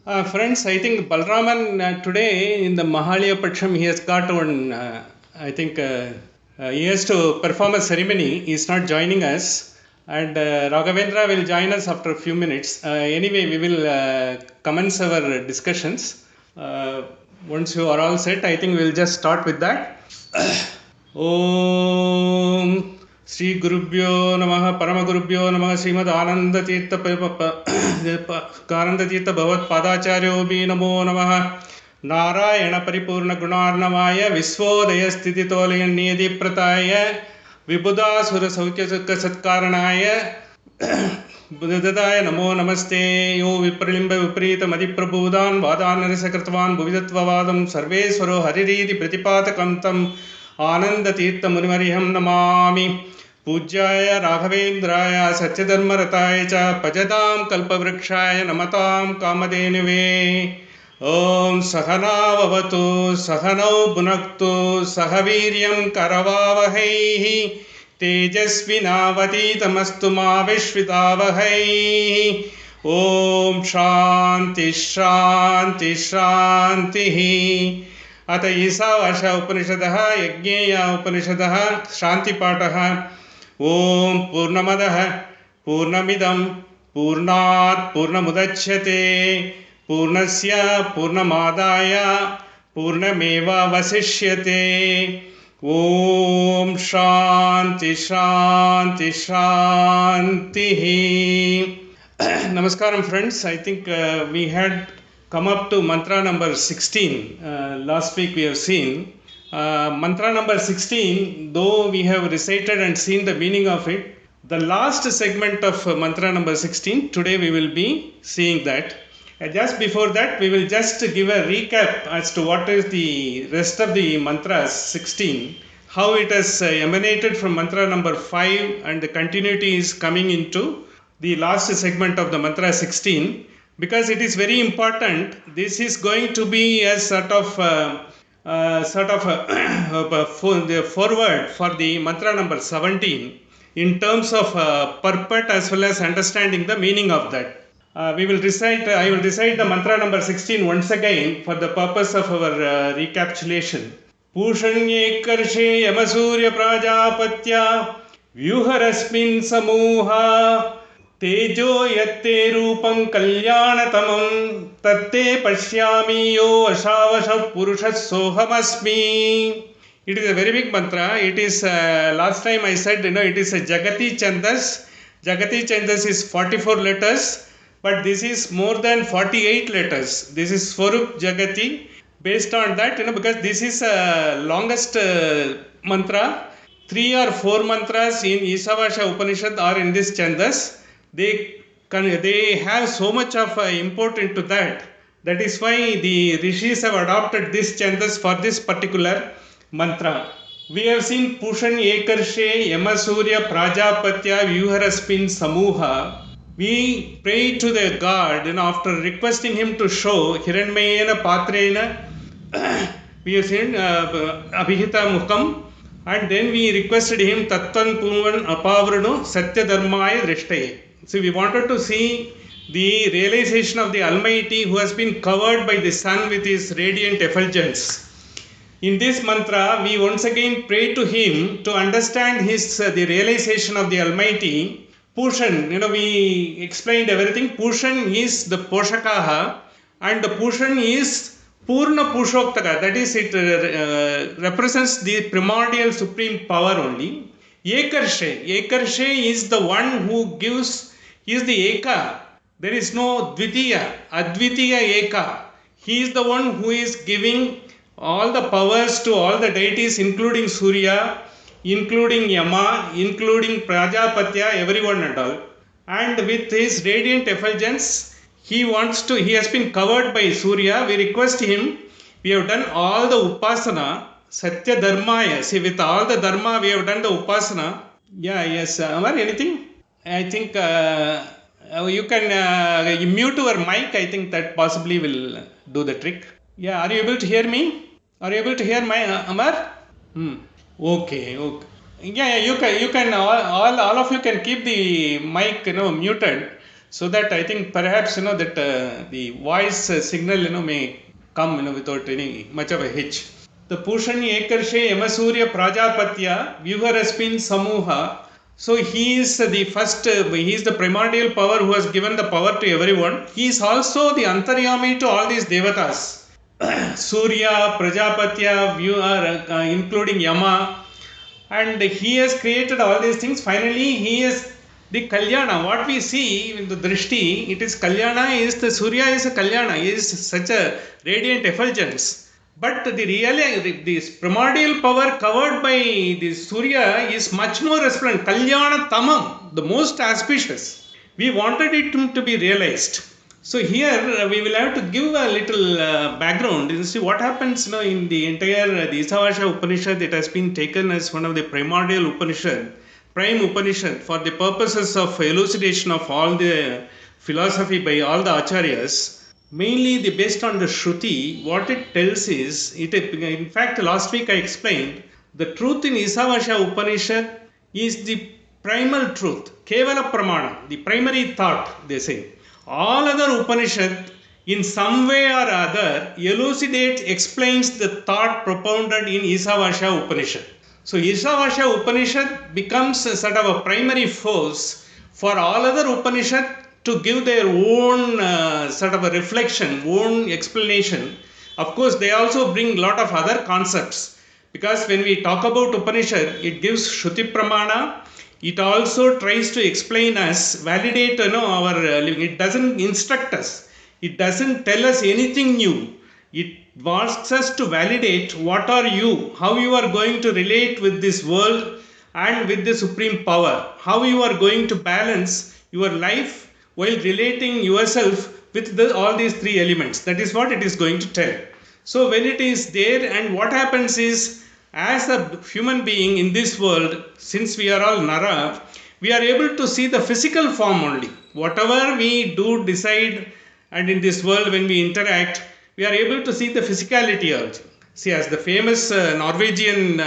Friends, I think Balraman today in the Mahalya Patsham, he has got one, he has to perform a ceremony. He is not joining us. And Raghavendra will join us after a few minutes. Anyway, we will commence our discussions. Once you are all set, I think we will just start with that. Om Sri Gurubhyo Namaha Parama Gurubhyo Namaha Srimad Ananda Tirtha Karanda Tirtha Bhavat Padacharyo Bhi Namo Namaha Narayana Paripurna Gunarnamaya Visvodaya Stititolayan Niyati Prataya Vibhuda Sura Saukya Satkaranaya Buddhadaya Namo Namaste Yo Vipralimba Viprita Madiprabhudan Vadanarasakartvan Bhuvidatvavadam Sarveswaro Hariridi Pratipatakantam Ananda Tirtha Munimariham Namami Pujaya Raghavendraya Satyadharmarataya Cha Pajadam Kalpavrikshaya Namatam Kamadenive Om Sahana Vavatu Sahanau Bhunaktu Sahaviryam Karavavahaihi Tejasvinavaditamastu ma Vishvitavahaihi Om Shanti Shanti Shantihi अत ईशावास्यउपनिषदः यज्ञेय उपनिषदः शान्तिपाठः ओम पूर्णमदः पूर्णमिदं पूर्णात् पूर्णमुदच्यते पूर्णस्य पूर्णमादाय पूर्णमेवावशिष्यते ओम शान्ति शान्ति शान्तिः Namaskaram friends. I think we had come up to mantra number 16. Last week we have seen. Mantra number 16, though we have recited and seen the meaning of it, the last segment of mantra number 16, today we will be seeing that. Just before that, we will just give a recap as to what is the rest of the mantras 16, how it has emanated from mantra number 5 and the continuity is coming into the last segment of the mantra 16. Because it is very important, this is going to be a sort of the forward for the mantra number 17 in terms of purport as well as understanding the meaning of that. I will recite the mantra number 16 once again for the purpose of our recapitulation. Pushanye karshe yamasurya prajapatya vyuharasmin samuha Tejo yatte rupam kalyanathamam tatte pashyami yo ashavasya purushas sohamasmi. It is a very big mantra. It is, last time I said, it is a Jagati Chandas. Jagati Chandas is 44 letters, but this is more than 48 letters. This is Swarup Jagati. Based on that, because this is longest mantra, 3 or 4 mantras in Ishavasya Upanishad are in this Chandas. They have so much of import into that. That is why the rishis have adopted this chandas for this particular mantra. We have seen Pushan Ekarshe Yamasurya Prajapatya Vyuharasmin Samuha. We pray to the God after requesting him to show Hiranmayena Patrena. We have seen Abhihita Mukham. And then we requested him Tattvan Puvan Apavranu Satya Dharmaya Drishtaye. So we wanted to see the realization of the Almighty who has been covered by the sun with his radiant effulgence. In this mantra, we once again pray to him to understand the realization of the Almighty. Pushan, we explained everything. Pushan is the Poshakaha and the Pushan is Purna Pushoktaka. That is, it represents the primordial supreme power only. Ekarshe is the one who gives. He is the Eka. There is no Dvitiya, Advitiya Eka. He is the one who is giving all the powers to all the deities, including Surya, including Yama, including Prajapatya, everyone and all. And with his radiant effulgence, he has been covered by Surya. We request him, we have done all the Upasana, Satya Dharmaya. See, with all the Dharma, we have done the Upasana. Yeah, yes. Amar, anything? I think you can mute your mic. I think that possibly will do the trick. Yeah, are you able to hear me? Are you able to hear my Amar? Okay. Yeah, you can all of you can keep the mic muted. So that I think perhaps that the voice signal may come without any much of a hitch. The Pushani Ekarshe Yamasurya Prajapatya Vyuharaspin Samuha. So he is the first, he is the primordial power who has given the power to everyone. He is also the Antaryami to all these devatas. Surya, Prajapatya, including Yama, and he has created all these things. Finally, he is the Kalyana. What we see in the Drishti, it is Kalyana, is the Surya is a Kalyana, he is such a radiant effulgence. But this primordial power covered by the Surya is much more resplendent. Kalyana Tamam, the most auspicious. We wanted it to be realized. So here we will have to give a little background and see what happens in the entire the Ishavasya Upanishad. It has been taken as one of the primordial Upanishad, prime Upanishad, for the purposes of elucidation of all the philosophy by all the Acharyas. Mainly based on the Shruti, what it tells is, in fact last week I explained, the truth in Ishavasya Upanishad is the primal truth, Kevala Pramana, the primary thought, they say. All other Upanishad in some way or other elucidates, explains the thought propounded in Ishavasya Upanishad. So Ishavasya Upanishad becomes a sort of a primary force for all other Upanishad to give their own sort of a reflection, own explanation. Of course, they also bring a lot of other concepts, because when we talk about Upanishad, it gives Shruti Pramana. It also tries to explain us, validate our living. It doesn't instruct us. It doesn't tell us anything new. It asks us to validate what are you, how you are going to relate with this world and with the supreme power, how you are going to balance your life while relating yourself with all these three elements. That is what it is going to tell. So when it is there, and what happens is, as a human being in this world, since we are all Nara, we are able to see the physical form only. Whatever we do, decide, and in this world when we interact, we are able to see the physicality of it. See, as the famous Norwegian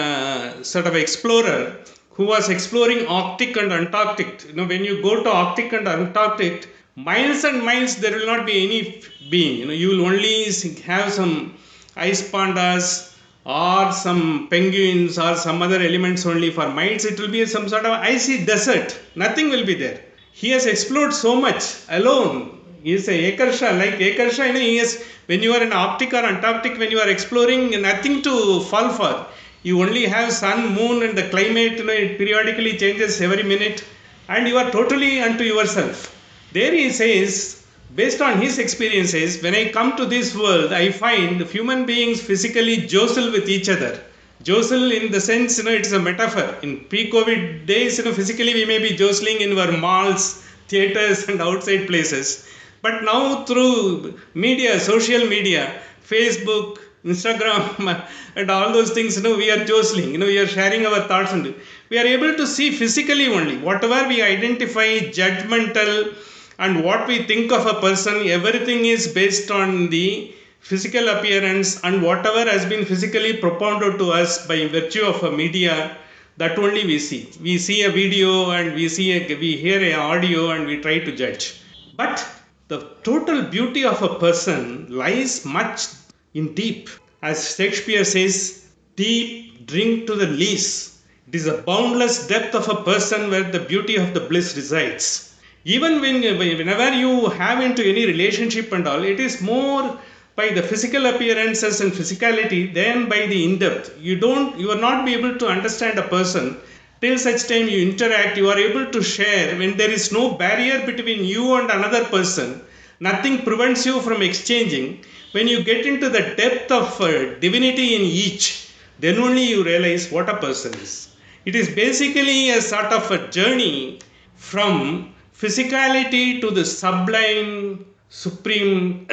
sort of explorer who was exploring Arctic and Antarctic. When you go to Arctic and Antarctic, miles and miles there will not be any being. You will only have some ice pandas or some penguins or some other elements only. For miles it will be some sort of icy desert. Nothing will be there. He has explored so much alone. He is a Ekarsha, like Ekarsha, he is, when you are in Arctic or Antarctic, when you are exploring, nothing to fall for. You only have sun, moon, and the climate, it periodically changes every minute, and you are totally unto yourself. There he says, based on his experiences, when I come to this world, I find human beings physically jostle with each other. Jostle in the sense, it's a metaphor. In pre-COVID days, physically we may be jostling in our malls, theaters, and outside places. But now through media, social media, Facebook, Instagram, and all those things, we are jostling, we are sharing our thoughts, and we are able to see physically only. Whatever we identify, judgmental, and what we think of a person, everything is based on the physical appearance, and whatever has been physically propounded to us by virtue of a media, that only we see. We see a video and we hear an audio and we try to judge. But the total beauty of a person lies much in deep. As Shakespeare says, deep drink to the lees. It is a boundless depth of a person where the beauty of the bliss resides. Even whenever you have into any relationship and all, it is more by the physical appearances and physicality than by the in-depth. You are not be able to understand a person till such time you interact. You are able to share when there is no barrier between you and another person. Nothing prevents you from exchanging. When you get into the depth of divinity in each, then only you realize what a person is. It is basically a sort of a journey from physicality to the sublime, supreme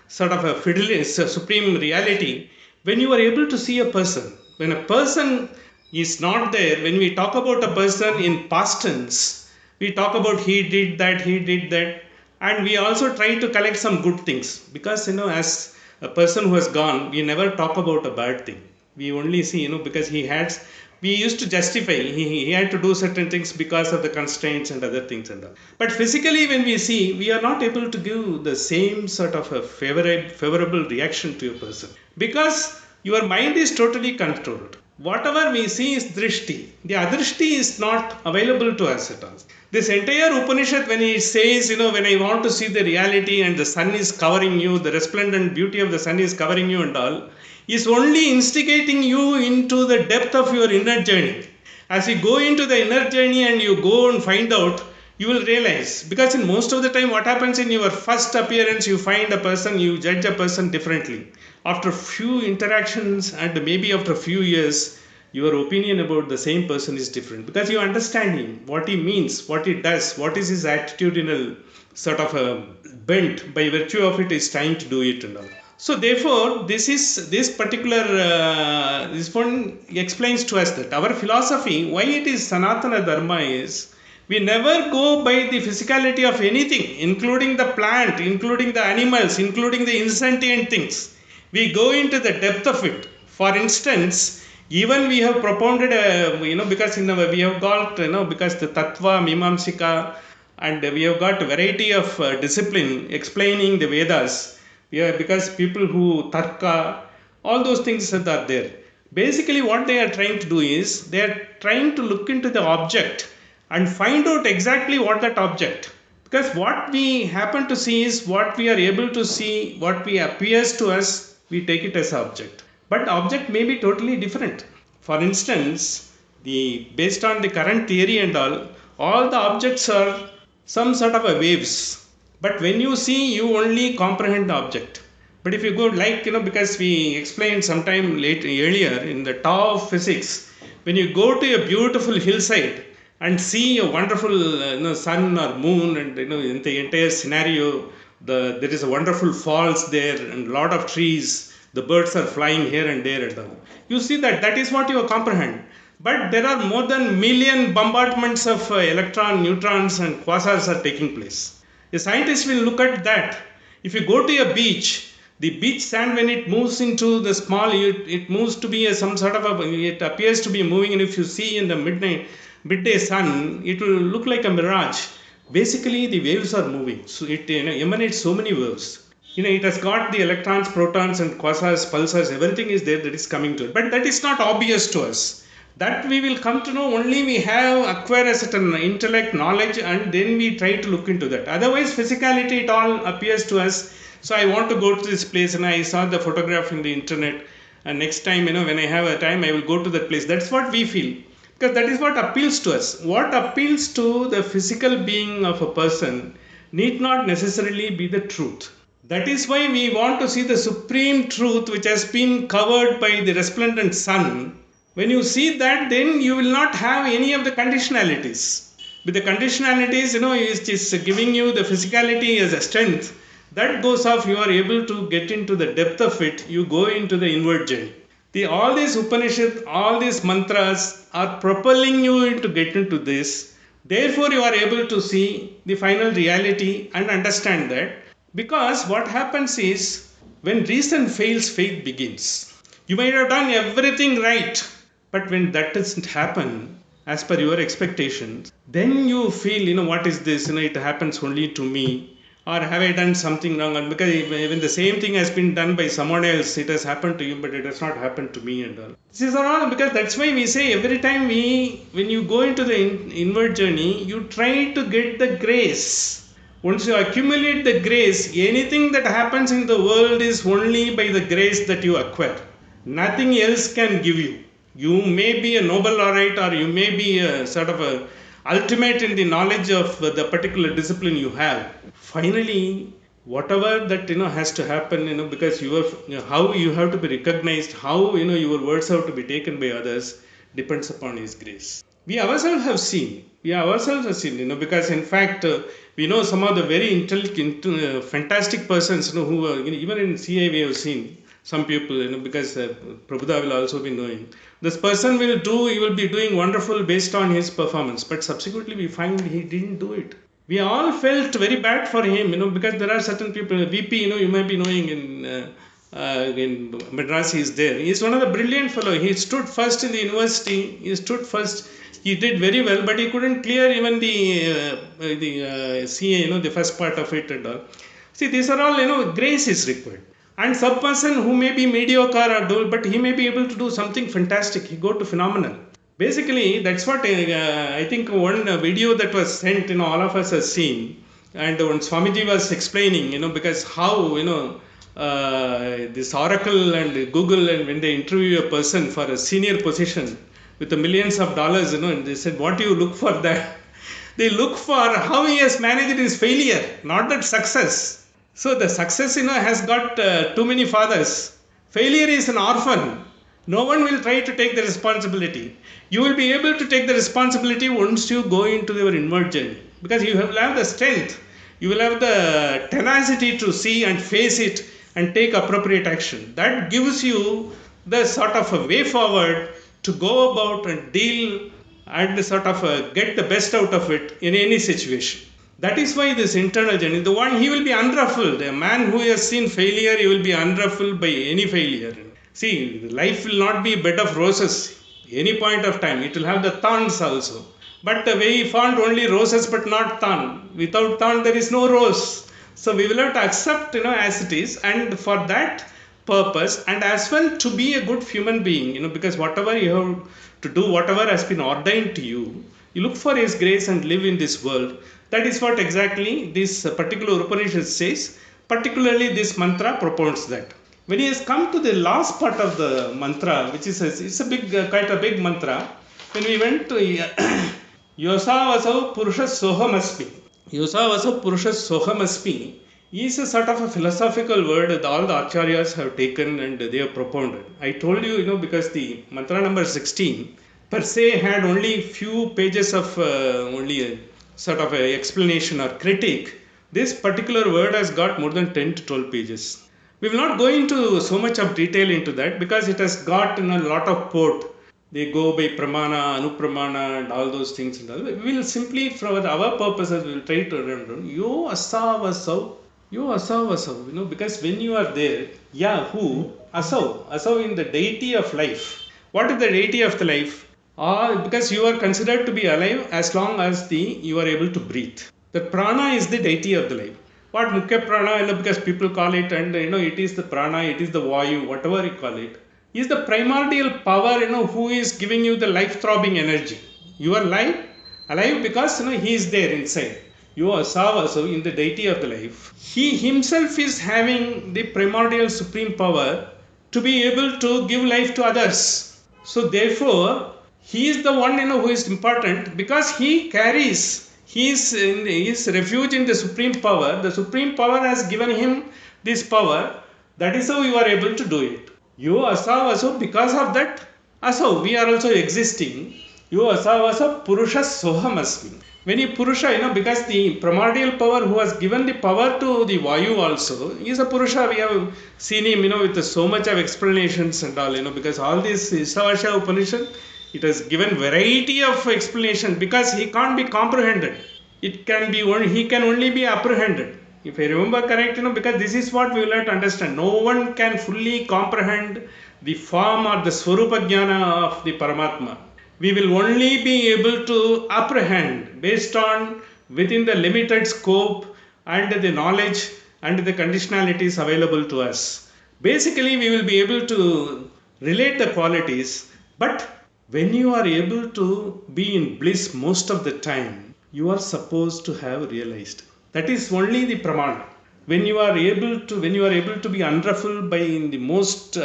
sort of a supreme reality. When you are able to see a person, when a person is not there, when we talk about a person in past tense, we talk about he did that, and we also try to collect some good things, because as a person who has gone, we never talk about a bad thing. We only see, because he had we used to justify he had to do certain things because of the constraints and other things and all. But physically, when we see, we are not able to give the same sort of a favorable reaction to a person because your mind is totally controlled. Whatever we see is drishti. The adrishti is not available to us at all. This entire Upanishad, when he says, when I want to see the reality and the sun is covering you, the resplendent beauty of the sun is covering you and all, is only instigating you into the depth of your inner journey. As you go into the inner journey and you go and find out, you will realize. Because in most of the time, what happens in your first appearance, you find a person, you judge a person differently. After few interactions and maybe after a few years, your opinion about the same person is different. Because you understand him, what he means, what he does, what is his attitudinal sort of a bent, by virtue of it is trying to do it and all. So therefore, this particular this one explains to us that our philosophy, why it is Sanatana Dharma, is we never go by the physicality of anything, including the plant, including the animals, including the insentient things. We go into the depth of it. For instance, even we have propounded, because we have got, because the Tattva, Mimamsika, and we have got a variety of discipline explaining the Vedas. Because people who tarka, all those things are there. Basically, what they are trying to do is they are trying to look into the object and find out exactly what that object. Because what we happen to see is what we are able to see, what we appears to us, we take it as object. But object may be totally different. For instance, based on the current theory and all the objects are some sort of a waves. But when you see, you only comprehend the object. But if you go because we explained sometime earlier in the Tao of Physics, when you go to a beautiful hillside and see a wonderful sun or moon and in the entire scenario, there is a wonderful falls there and a lot of trees, the birds are flying here and there and all. You see that is what you comprehend. But there are more than million bombardments of electrons, neutrons and quasars are taking place. A scientist will look at that. If you go to a beach, the beach sand, when it moves into the small, it moves to be some sort of it appears to be moving, and if you see in the midday sun, it will look like a mirage. Basically, the waves are moving. So it emanates so many waves. It has got the electrons, protons and quasars, pulsars, everything is there that is coming to it. But that is not obvious to us. That we will come to know only we have acquired a certain intellect, knowledge, and then we try to look into that. Otherwise, physicality, it all appears to us. So I want to go to this place and I saw the photograph in the internet. And next time, when I have a time, I will go to that place. That's what we feel. Because that is what appeals to us. What appeals to the physical being of a person need not necessarily be the truth. That is why we want to see the supreme truth which has been covered by the resplendent sun. When you see that, then you will not have any of the conditionalities. With the conditionalities, is just giving you the physicality as a strength. That goes off, you are able to get into the depth of it. You go into the inward journey. All these Upanishads, all these mantras are propelling you to get into this. Therefore, you are able to see the final reality and understand that. Because what happens is, when reason fails, faith begins. You might have done everything right. But when that doesn't happen as per your expectations, then you feel, what is this? It happens only to me. Or have I done something wrong? And because when the same thing has been done by someone else, it has happened to you, but it has not happened to me and all. This is all because that's why we say every time when you go into the inward journey, you try to get the grace. Once you accumulate the grace, anything that happens in the world is only by the grace that you acquire. Nothing else can give you. You may be a Nobel laureate or you may be a sort of a ultimate in the knowledge of the particular discipline you have. Finally, whatever that has to happen, because how you have to be recognized, how your words have to be taken by others depends upon His grace. We ourselves have seen, because in fact we know some of the very intelligent, fantastic persons, who are, even in CA we have seen some people, because Prabhupada will also be knowing. This person he will be doing wonderful based on his performance, but subsequently we find he didn't do it. We all felt very bad for him, because there are certain people, VP, you might be knowing in in Madras, he is there. He is one of the brilliant fellow. He stood first in the university. He stood first. He did very well, but he couldn't clear even the CA, the first part of it and all. See, these are all, grace is required. And some person who may be mediocre or dull, but he may be able to do something fantastic. He go to phenomenal. Basically, that's what I think one video that was sent, all of us have seen. And when Swamiji was explaining, because how, this Oracle and Google, and when they interview a person for a senior position with the millions of dollars, and they said, what do you look for that? They look for how he has managed his failure, not that success. So the success, has got too many fathers. Failure is an orphan. No one will try to take the responsibility. You will be able to take the responsibility once you go into your inward journey. Because you will have the strength. You will have the tenacity to see and face it and take appropriate action. That gives you the sort of a way forward to go about and deal and sort of get the best out of it in any situation. That is why this internal journey, the one he will be unruffled. A man who has seen failure, he will be unruffled by any failure. See, life will not be a bed of roses. Any point of time, it will have the thorns also. But we found only roses but not thorn. Without thorn, there is no rose. So we will have to accept, as it is, and for that purpose, and as well to be a good human being, because whatever you have to do, whatever has been ordained to you, you look for His grace and live in this world. That is what exactly this particular Upanishad says. Particularly this mantra propounds that. When he has come to the last part of the mantra, which is it's a big, quite a big mantra. When we went to Yosavasau Purushas Sohamasmi. Yosavasau Purushas Sohamasmi is a sort of a philosophical word that all the acharyas have taken and they have propounded. I told you, because the mantra number 16 per se had only few pages of only a sort of a explanation or critique. This particular word has got more than 10 to 12 pages. We will not go into so much of detail into that because it has got a lot of port. They go by pramana, anupramana and all those things. And all. We will simply, for our purposes, we will try to remember. Yo asavasau, because when you are there, who? Asau in the deity of life. What is the deity of the life? Because you are considered to be alive as long as you are able to breathe. The prana is the deity of the life. What Mukhya prana, because people call it, and it is the prana, it is the vayu, whatever you call it, is the primordial power, who is giving you the life-throbbing energy. You are alive because, he is there inside. You are Savasa in the deity of the life. He himself is having the primordial supreme power to be able to give life to others. So therefore, he is the one, who is important because he carries. He is in his refuge in the supreme power. The supreme power has given him this power. That is how you are able to do it. You asavaso, because of that, aso, we are also existing. You asavasa purusha sohamasmi. When you purusha, because the primordial power who has given the power to the vayu also, he is a purusha. We have seen him, with so much of explanations and all, because all this Ishavasya Upanishad, it has given variety of explanation because he can't be comprehended. It can be he can only be apprehended. If I remember correct, because this is what we will have to understand. No one can fully comprehend the form or the Swarupa Jnana of the Paramatma. We will only be able to apprehend based on within the limited scope and the knowledge and the conditionalities available to us. Basically, we will be able to relate the qualities, but when you are able to be in bliss most of the time, you are supposed to have realized. That is only the pramana. When you are able to be unruffled by in the most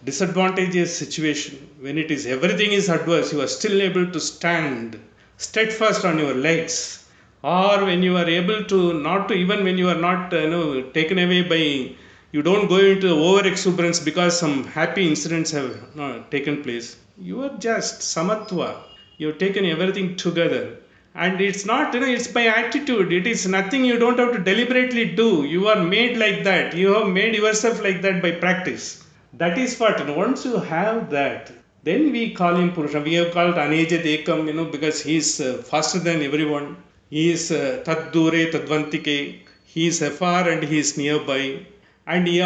disadvantageous situation, when it is everything is adverse, you are still able to stand steadfast on your legs. Or when you are able to not to even when you are not taken away by, you don't go into over exuberance because some happy incidents have taken place. You are just samatva. You have taken everything together. And it's not, it's by attitude. It is nothing you don't have to deliberately do. You are made like that. You have made yourself like that by practice. That is what, once you have that, then we call him Purusha. We have called Anejat Ekam, because he is faster than everyone. He is Tad Dure Tadvantike. He is afar and he is nearby. And he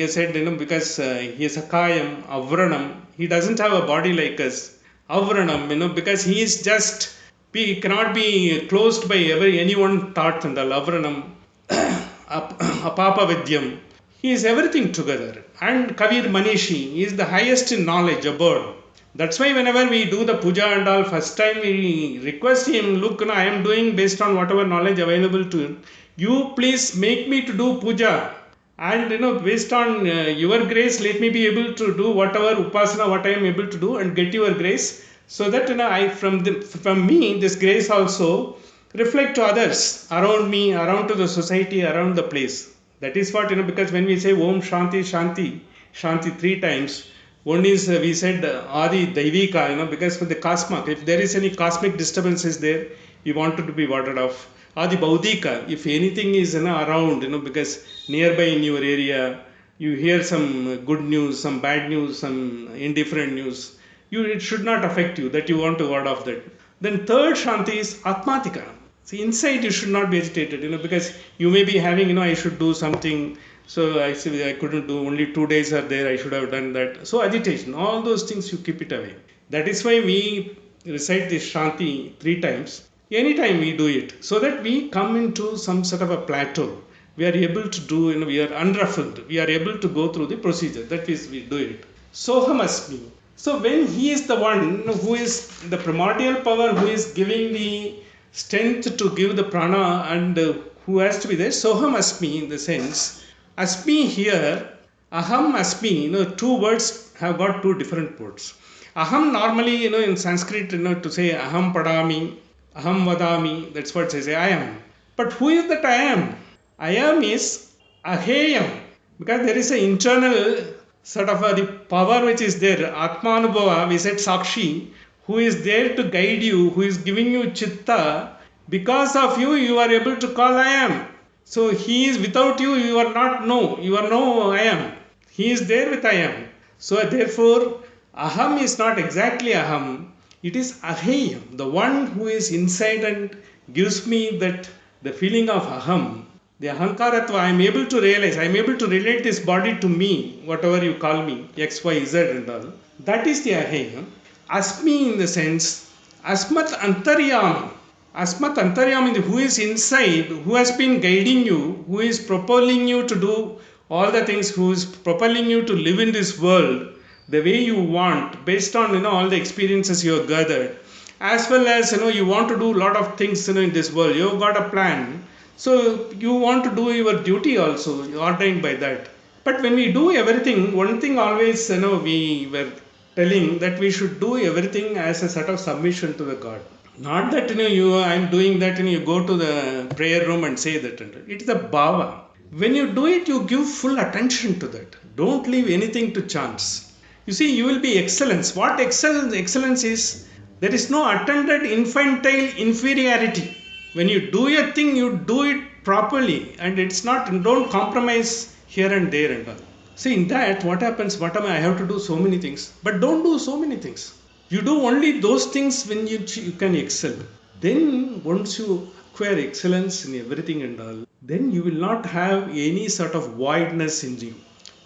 said, because he is a Kayam, Avranam, he doesn't have a body like us. Avranam, because he is just, he cannot be closed by anyone thought and the Avranam, Apapa Vidyam. He is everything together. And Kavir Manishi is the highest in knowledge about. That's why whenever we do the puja and all, first time we request him, look, I am doing based on whatever knowledge available to him. You please make me to do puja. And based on your grace, let me be able to do whatever upasana, what I am able to do and get your grace. So that I from me, this grace also reflect to others around me, around to the society, around the place. That is what, because when we say Om Shanti, Shanti, Shanti 3 times, one is we said Adi Daivika, because for the cosmic, if there is any cosmic disturbances there, we want it to be warded off. Adi Baudika, if anything is around, because nearby in your area, you hear some good news, some bad news, some indifferent news, it should not affect you, that you want to ward off that. Then third Shanti is Atmatika. See, inside you should not be agitated, because you may be having, I should do something. So I say I couldn't do, only 2 days are there, I should have done that. So agitation, all those things you keep it away. That is why we recite this Shanti 3 times. Anytime we do it, so that we come into some sort of a plateau. We are able to do, we are unruffled. We are able to go through the procedure. That is, we do it. Soham Asmi. So when he is the one who is the primordial power, who is giving the strength to give the prana and who has to be there, Soham Asmi in the sense. Asmi here, Aham Asmi, 2 words have got 2 different words. Aham normally, in Sanskrit, to say Aham Padami, Aham Vadami, that's what they say, I am. But who is that I am? I am is Aheyam, because there is an internal sort of the power which is there, Atmanubhava, we said Sakshi, who is there to guide you, who is giving you Chitta. Because of you, you are able to call I am. So he is without you, you are not no. You are no I am. He is there with I am. So therefore, Aham is not exactly Aham. It is Aheyam, the one who is inside and gives me that the feeling of Aham. The Ahankaratva, I am able to realize, I am able to relate this body to me, whatever you call me, X, Y, Z and all. That is the Aheyam. Asmi in the sense, Asmat Antaryami. Asmat Antaryami, who is inside, who has been guiding you, who is propelling you to do all the things, who is propelling you to live in this world the way you want, based on all the experiences you have gathered, as well as you want to do a lot of things in this world. You have got a plan, so you want to do your duty also, ordained by that. But when we do everything, one thing always we were telling that we should do everything as a sort of submission to the God. Not that I'm doing that and you go to the prayer room and say that. It is a bhava. When you do it, you give full attention to that. Don't leave anything to chance. You see, you will be excellence. What excellence is? There is no attended infantile inferiority. When you do a thing, you do it properly, and it's not. Don't compromise here and there and all. See, in that, what happens? I have to do so many things, but don't do so many things. You do only those things when you can excel. Then once you acquire excellence in everything and all, then you will not have any sort of voidness in you.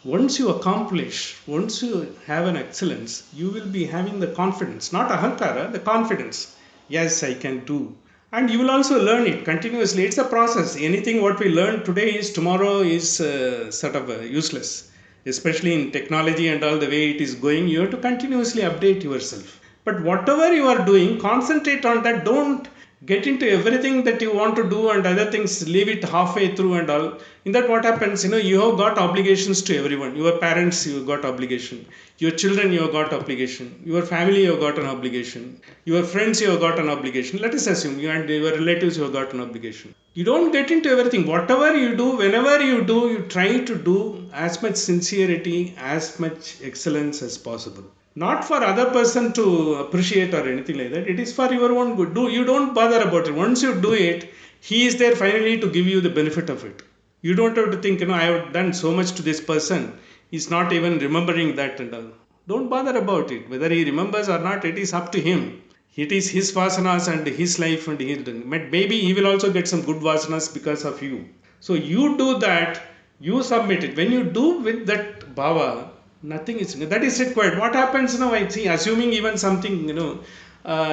Once you accomplish, once you have an excellence, you will be having the confidence, not ahankara, the confidence. Yes, I can do. And you will also learn it continuously. It's a process. Anything what we learn today is tomorrow is sort of useless. Especially in technology and all the way it is going, you have to continuously update yourself. But whatever you are doing, concentrate on that. Don't get into everything that you want to do and other things, leave it halfway through and all. In that what happens, you have got obligations to everyone. Your parents, you have got obligation. Your children, you have got obligation. Your family, you have got an obligation. Your friends, you have got an obligation. Let us assume you and your relatives, you have got an obligation. You don't get into everything. Whatever you do, whenever you do, you try to do as much sincerity, as much excellence as possible. Not for other person to appreciate or anything like that. It is for your own good. You don't bother about it. Once you do it, he is there finally to give you the benefit of it. You don't have to think, I have done so much to this person. He's not even remembering that and all. Don't bother about it. Whether he remembers or not, it is up to him. It is his vasanas and his life and maybe he will also get some good vasanas because of you. So you do that. You submit it. When you do with that bhava, nothing is, that is required. What happens now, I see, assuming even something,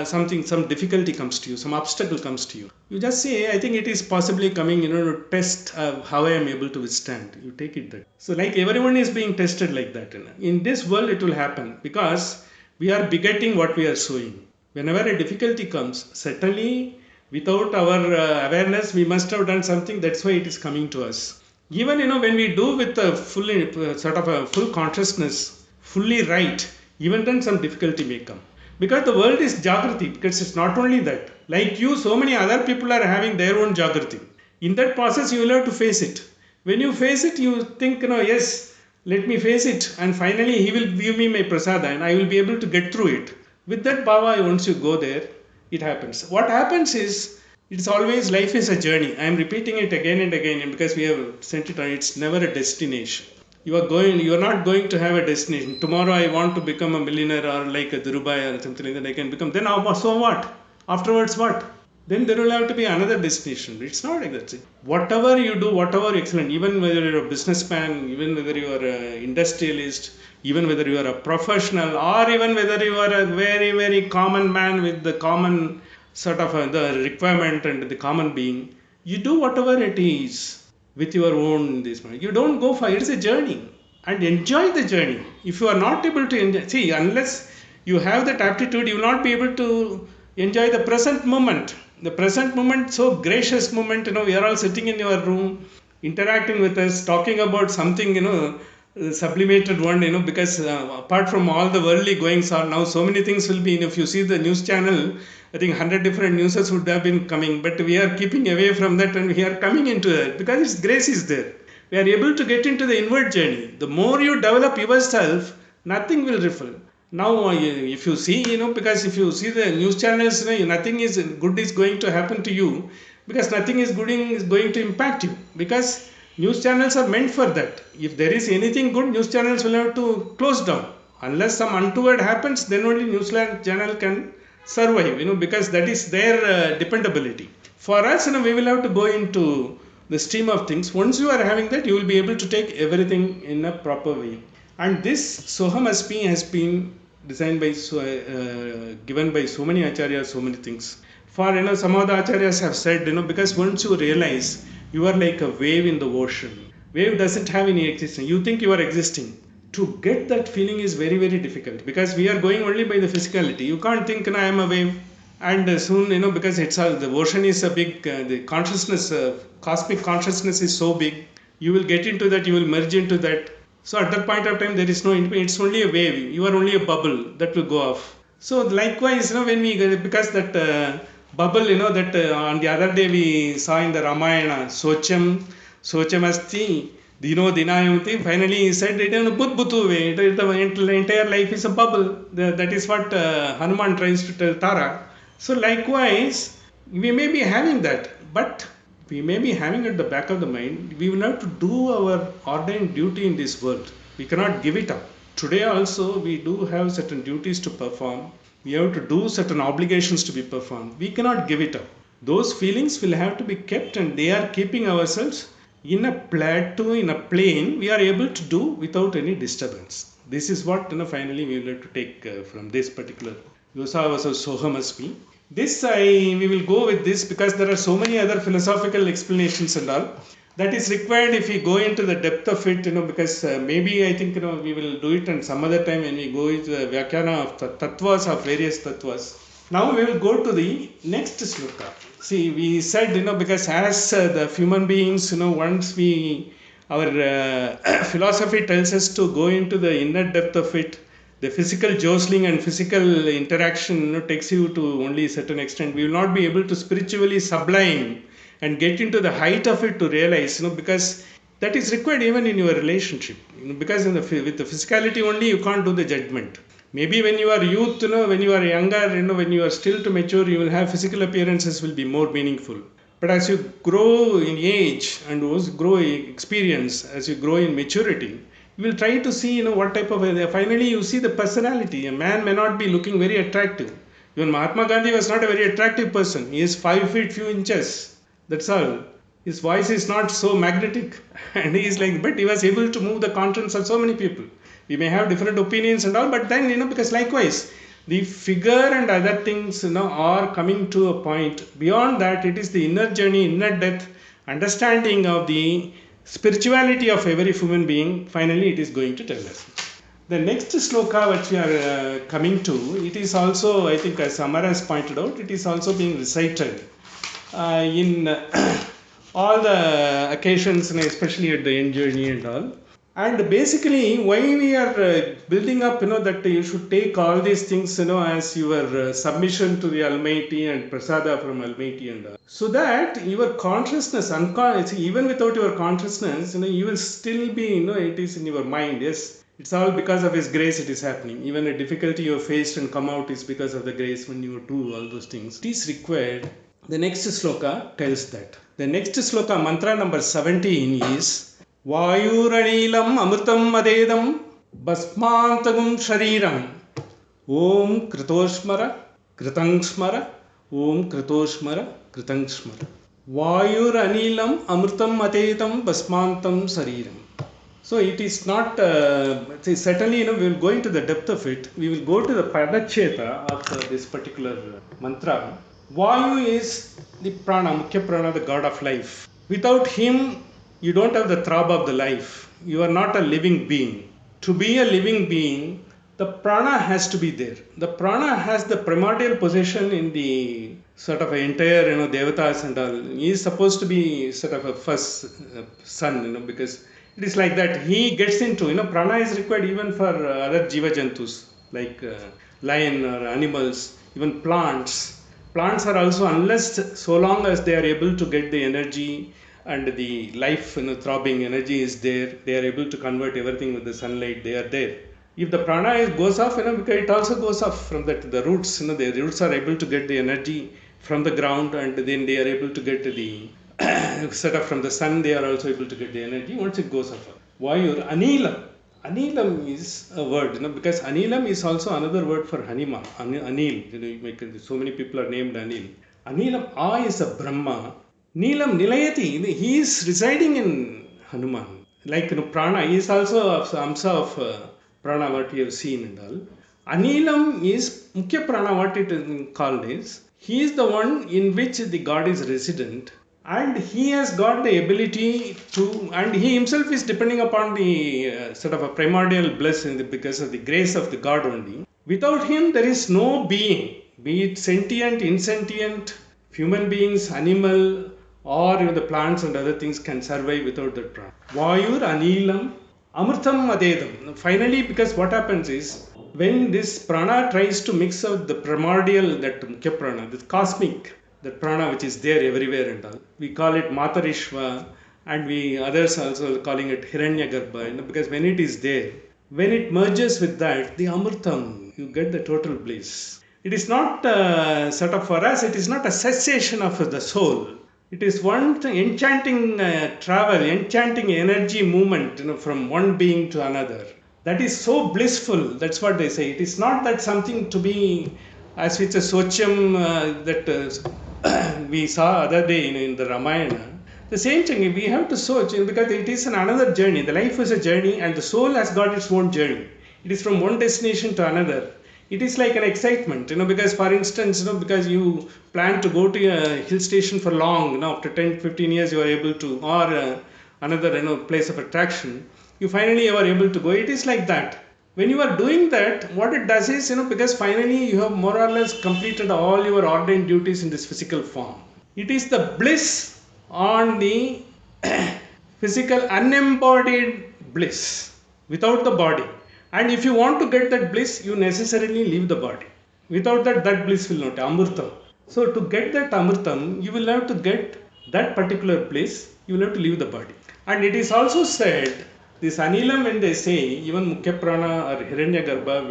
some difficulty comes to you, some obstacle comes to you, you just say, I think it is possibly coming, to test how I am able to withstand. You take it that. So like everyone is being tested like that. In this world it will happen, because we are begetting what we are sowing. Whenever a difficulty comes, certainly without our awareness, we must have done something. That's why it is coming to us. Even when we do with a fully sort of a full consciousness, fully right, even then some difficulty may come, because the world is jagrati. Because it's not only that, like you, so many other people are having their own jagrati. In that process, you will have to face it. When you face it, you think, yes, let me face it, and finally he will give me my prasada and I will be able to get through it. With that bhava, once you go there, it happens. What happens is, it's always, life is a journey. I am repeating it again and again, because we have sent it on. It's never a destination. You are not going to have a destination. Tomorrow I want to become a millionaire, or like a Dhirubhai or something like that. I can become. Then so what? Afterwards what? Then there will have to be another destination. It's not like that. Whatever you do, whatever excellent, even whether you're a businessman, even whether you are an industrialist, even whether you are a professional, or even whether you are a very, very common man with the common sort of the requirement and the common being, you do whatever it is with your own this mind. You don't go for it. It's a journey, and enjoy the journey. If you are not able to enjoy, see, unless you have that aptitude, you will not be able to enjoy the present moment. The present moment, so gracious moment, we are all sitting in your room, interacting with us, talking about something, sublimated one, because apart from all the worldly goings on, now so many things will be, if you see the news channel, I think 100 different newses would have been coming, but we are keeping away from that and we are coming into it, because its grace is there. We are able to get into the inward journey. The more you develop yourself, nothing will riffle. Now, if you see, because if you see the news channels, nothing is good is going to happen to you, because nothing is good is going to impact you, because news channels are meant for that. If there is anything good, news channels will have to close down. Unless some untoward happens, then only news channel can survive, because that is their dependability. For us, we will have to go into the stream of things. Once you are having that, you will be able to take everything in a proper way. And this Sohamasmi has been designed by, given by so many acharyas, so many things. For, some of the acharyas have said, because once you realize you are like a wave in the ocean, wave doesn't have any existence. You think you are existing. To get that feeling is very, very difficult, because we are going only by the physicality. You can't think, I am a wave, and soon, because it's the ocean is a big, the consciousness, cosmic consciousness is so big, you will get into that, you will merge into that. So at that point of time, there is no, it's only a wave. You are only a bubble that will go off. So likewise, when we, because that bubble, that on the other day we saw in the Ramayana, Socham asti, Dino Dinayamti, finally he said, the entire life is a bubble. That is what Hanuman tries to tell Tara. So likewise, we may be having that, but we may be having at the back of the mind, we will have to do our ordained duty in this world. We cannot give it up. Today also, we do have certain duties to perform. We have to do certain obligations to be performed. We cannot give it up. Those feelings will have to be kept, and they are keeping ourselves in a plateau, in a plane, we are able to do without any disturbance. This is what finally we will have to take from this particular Yosavasa Sohamasmi. This we will go with this, because there are so many other philosophical explanations and all that is required if we go into the depth of it, because maybe I think we will do it and some other time when we go into the Vyakhana of the tattvas, of various tattvas. Now we will go to the next sloka. See, we said, because as the human beings, once our philosophy tells us to go into the inner depth of it, the physical jostling and physical interaction takes you to only a certain extent. We will not be able to spiritually sublime and get into the height of it to realize, because that is required even in your relationship. Because with the physicality only you can't do the judgment. Maybe when you are youth, when you are younger, when you are still to mature, you will have physical appearances will be more meaningful. But as you grow in age and also grow in experience, as you grow in maturity, you will try to see, what type of, finally you see the personality. A man may not be looking very attractive. Even Mahatma Gandhi was not a very attractive person. He is 5 feet few inches. That's all. His voice is not so magnetic. And he is like, but he was able to move the conscience of so many people. We may have different opinions and all, but then, because likewise, the figure and other things, are coming to a point. Beyond that, it is the inner journey, inner depth, understanding of the spirituality of every human being. Finally, it is going to tell us. The next sloka which we are coming to, it is also, I think, as Amar has pointed out, it is also being recited in all the occasions, and especially at the end journey and all. And basically, why we are building up, that you should take all these things, as your submission to the Almighty and prasada from Almighty and all. So that your consciousness, even without your consciousness, you will still be, it is in your mind. Yes, it's all because of His grace it is happening. Even a difficulty you have faced and come out is because of the grace when you do all those things. It is required. The next sloka tells that. The next sloka, mantra number 17 is Vayuranilam amritam adedam basmantagum shariram Om kritoshmara kritangsmara Om kritoshmara kritangsmara Vayuranilam amritam adedam basmantam shariram. So it is not, certainly, we will go into the depth of it. We will go to the padacheta of this particular mantra. Vayu is the prana, mukhya prana, the god of life. Without him, you don't have the throb of the life. You are not a living being. To be a living being, the prana has to be there. The prana has the primordial position in the sort of entire, devatas and all. He is supposed to be sort of a first son, because it is like that. He gets into, prana is required even for other jiva jantus, like lion or animals, even plants. Plants are also, unless so long as they are able to get the energy and the life, throbbing energy is there, they are able to convert everything with the sunlight, they are there. If the prana goes off, because it also goes off from the roots, the roots are able to get the energy from the ground, and then they are able to get the set up from the sun, they are also able to get the energy once it goes off. Vayur, anilam. Anilam is a word, because anilam is also another word for Hanima. Anil, so many people are named Anil. Anilam, A is a Brahma. Nilam, Nilayati, he is residing in Hanuman. Like, prana, he is also of Amsa of prana, what we have seen and all. Anilam is Mukhya prana, what it is called is. He is the one in which the God is resident. And he has got the ability to, and he himself is depending upon the sort of a primordial blessing because of the grace of the God only. Without him, there is no being, be it sentient, insentient, human beings, animal, or the plants and other things can survive without that prana. Vayur anilam amritam adedam. Finally, because what happens is, when this prana tries to mix out the primordial, that mukhya prana, the cosmic, that prana which is there everywhere and all, we call it Matarishva, and we others also calling it Hiranyagarbha, because when it is there, when it merges with that, the amritam, you get the total bliss. It is not sort of, for us, it is not a cessation of the soul. It is one enchanting travel, enchanting energy movement, from one being to another. That is so blissful. That's what they say. It is not that something to be, as with a Socham that we saw other day in the Ramayana. The same thing, we have to search, because it is another journey. The life is a journey, and the soul has got its own journey. It is from one destination to another. It is like an excitement, because for instance, because you plan to go to a hill station for long, after 10-15 years you are able to, or another place of attraction, you finally are able to go. It is like that. When you are doing that, what it does is, because finally you have more or less completed all your ordained duties in this physical form. It is the bliss on the physical unembodied bliss without the body. And if you want to get that bliss, you necessarily leave the body. Without that, that bliss will not. Amritam. So to get that amritam, you will have to get that particular bliss, you will have to leave the body. And it is also said, this anilam, when they say, even Mukhya Prana or Hiranyagarbha,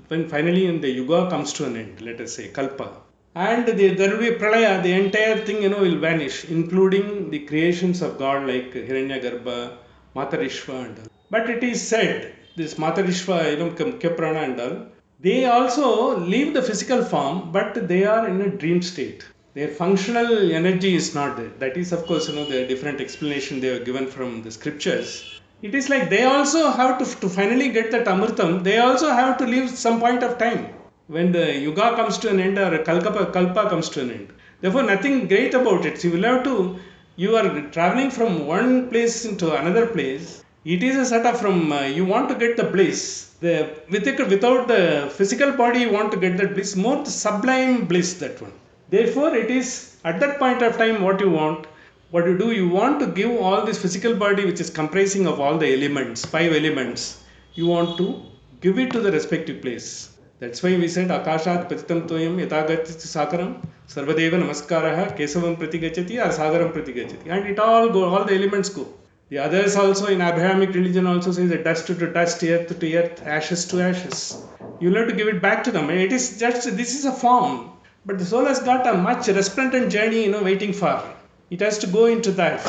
when finally in the yuga comes to an end, let us say, Kalpa, and there will be pralaya, the entire thing, will vanish, including the creations of God like Hiranyagarbha, Matarishva and all. But it is said, this Matarishva, Mukhya Prana and all, they also leave the physical form, but they are in a dream state. Their functional energy is not there. That is, of course, the different explanation they are given from the scriptures. It is like they also have to finally get that Amritam, they also have to live some point of time. When the Yuga comes to an end or a Kalpa comes to an end. Therefore, nothing great about it. So you will have to, you are traveling from one place into another place. It is a sort of you want to get the bliss. Without the physical body, you want to get that bliss, more the sublime bliss, that one. Therefore, it is at that point of time what you want. What you do, you want to give all this physical body, which is comprising of all the elements, 5 elements, you want to give it to the respective place. That's why we said Akashat Patitam Toyam Yatagachati Sakaram Sarvadeva Namaskaraha Kesavam Pratigachati or Sagaram Pratigachati. And it all the elements go. The others also in Abrahamic religion also says that dust to dust, earth to earth, ashes to ashes. You'll have to give it back to them. It is just, this is a form. But the soul has got a much resplendent journey, waiting for. It has to go into that.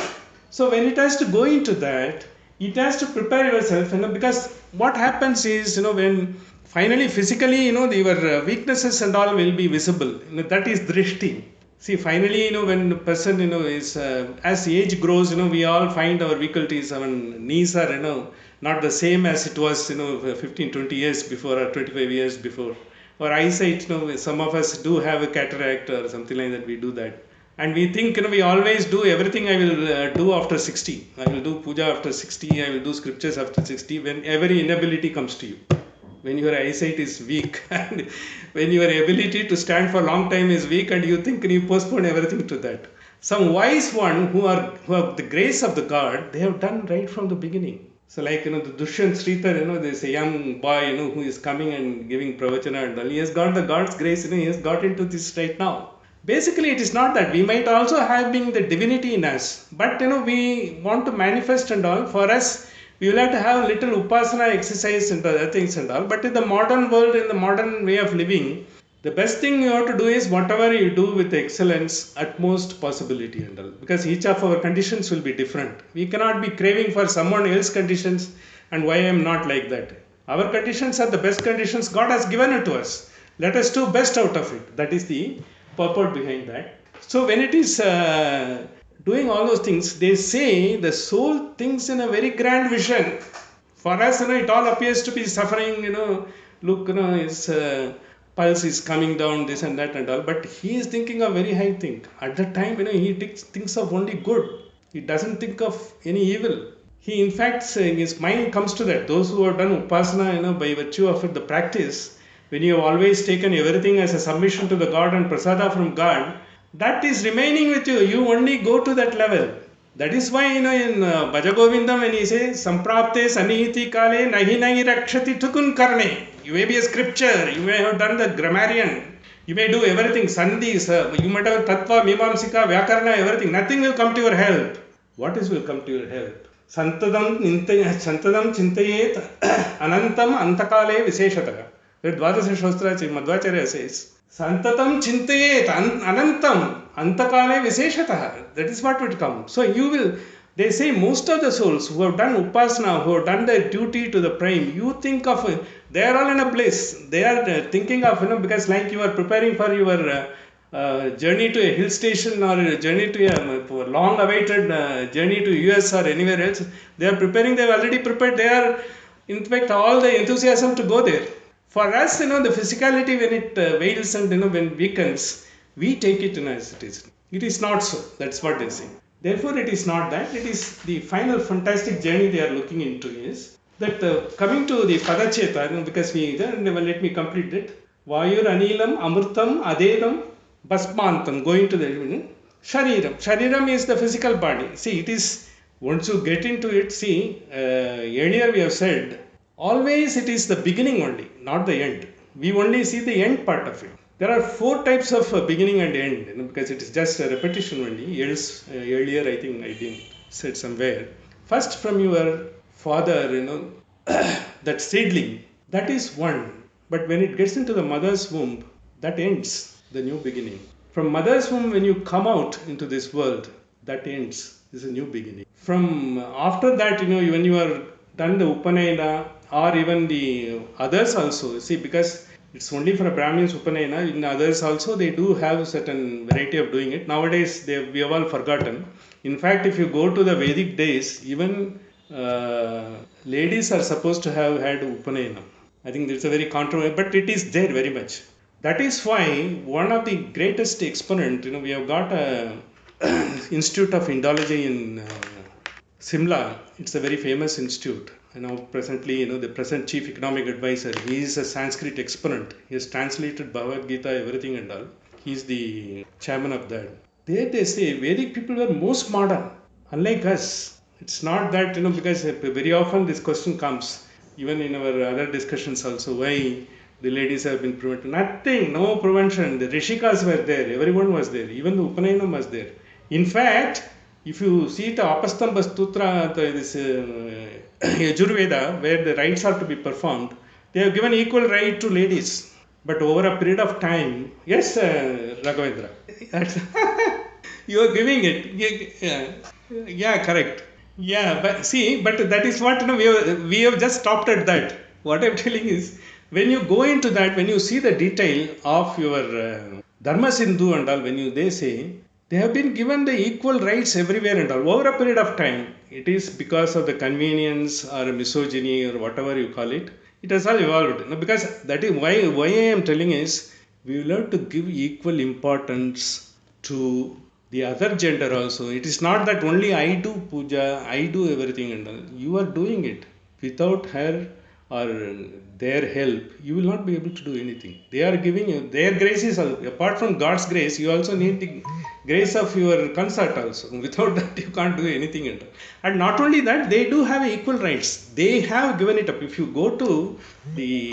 So when it has to go into that, it has to prepare yourself, because what happens is, when finally physically, your weaknesses and all will be visible. That is drishti. See, finally, when the person, is, as age grows, we all find our difficulties, our knees are, not the same as it was, 15, 20 years before or 25 years before. Or eyesight, some of us do have a cataract or something like that, we do that. And we think, we always do everything I will do after 60. I will do puja after 60, I will do scriptures after 60, when every inability comes to you. When your eyesight is weak, and when your ability to stand for a long time is weak, and you think you postpone everything to that. Some wise one who have the grace of the God, they have done right from the beginning. So like, the Dushyant Sridhar, there's a young boy, who is coming and giving pravachana and all. He has got the God's grace, he has got into this right now. Basically, it is not that. We might also have been the divinity in us. But, we want to manifest and all. For us, we will have to have little upasana exercise and other things and all. But in the modern world, in the modern way of living, the best thing you have to do is whatever you do with excellence, utmost possibility and all. Because each of our conditions will be different. We cannot be craving for someone else's conditions and why I am not like that. Our conditions are the best conditions God has given it to us. Let us do best out of it. That is the purport behind that. So when it is doing all those things, they say the soul thinks in a very grand vision. For us, it all appears to be suffering, look, his pulse is coming down, this and that and all. But he is thinking of very high thing. At that time, he thinks of only good. He doesn't think of any evil. He, in fact, his mind comes to that. Those who have done upasana, by virtue of the practice, when you have always taken everything as a submission to the God and prasada from God, that is remaining with you. You only go to that level. That is why, in Bhaja Govindam, when he says, Samprapte sanihiti kale nahi nahi rakshati tukun karne. You may be a scripture, you may have done the grammarian, you may do everything, sandhis, you might have tattva, mimamsika, vyakarna, everything. Nothing will come to your help. What will come to your help? Santadam chintayet anantam antakale visheshataka. Dvadasha Shostra Madhvacharya says, Santatam chintayet anantam antakale visheshataha. That is what would come. So they say most of the souls who have done upasana, who have done their duty to the prime, you think of, they are all in a bliss. They are thinking of, because like you are preparing for your journey to a hill station or a journey to a long awaited journey to US or anywhere else, they are preparing, they have already prepared, they are in fact all the enthusiasm to go there. For us, the physicality when it wails and when it weakens, we take it as it is. It is not so. That's what they say. Therefore, it is not that. It is the final fantastic journey they are looking into is that coming to the Padacheta, because let me complete it. Vayur Anilam Amrutam Adedam Basmantam, going to the Shariram. Shariram is the physical body. See, it is, once you get into it, see, earlier we have said, always it is the beginning only, not the end. We only see the end part of it. There are 4 types of beginning and end, because it is just a repetition only. Earlier I think I didn't said somewhere. First from your father, that seedling, that is one. But when it gets into the mother's womb, that ends the new beginning. From mother's womb, when you come out into this world, that ends. This is a new beginning. From after that, when you are done the Upanayana, or even the others also, see, because It's only for a Brahmins Upanayana. In others also, they do have certain variety of doing it. Nowadays, we have all forgotten. In fact, if you go to the Vedic days, even ladies are supposed to have had Upanayana. I think it's a very controversial, but it is there very much. That is why one of the greatest exponent, we have got a Institute of Indology in Simla. It's a very famous institute. Presently, the present chief economic advisor, he is a Sanskrit exponent. He has translated Bhagavad Gita, everything and all. He is the chairman of that. There they say Vedic people were most modern, unlike us. It's not that, because very often this question comes, even in our other discussions also, why the ladies have been prevented. Nothing, no prevention. The Rishikas were there, everyone was there, even the Upanayanam was there. In fact, if you see the Apastamba Stutra, this Yajurveda, where the rites are to be performed, they have given equal right to ladies. But over a period of time, yes, Raghavendra, you are giving it. Yeah, correct. Yeah, but that is what we have just stopped at that. What I'm telling is, when you go into that, when you see the detail of your Dharma Sindhu and all, they say they have been given the equal rights everywhere and all over a period of time. It is because of the convenience or misogyny or whatever you call it. It has all evolved. Because that is why I am telling is we will have to give equal importance to the other gender also. It is not that only I do puja, I do everything and all. You are doing it. Without her or their help, you will not be able to do anything. They are giving you their grace is apart from God's grace. You also need the grace of your consort also. Without that, you can't do anything at all. And not only that, they do have equal rights. They have given it up. If you go to the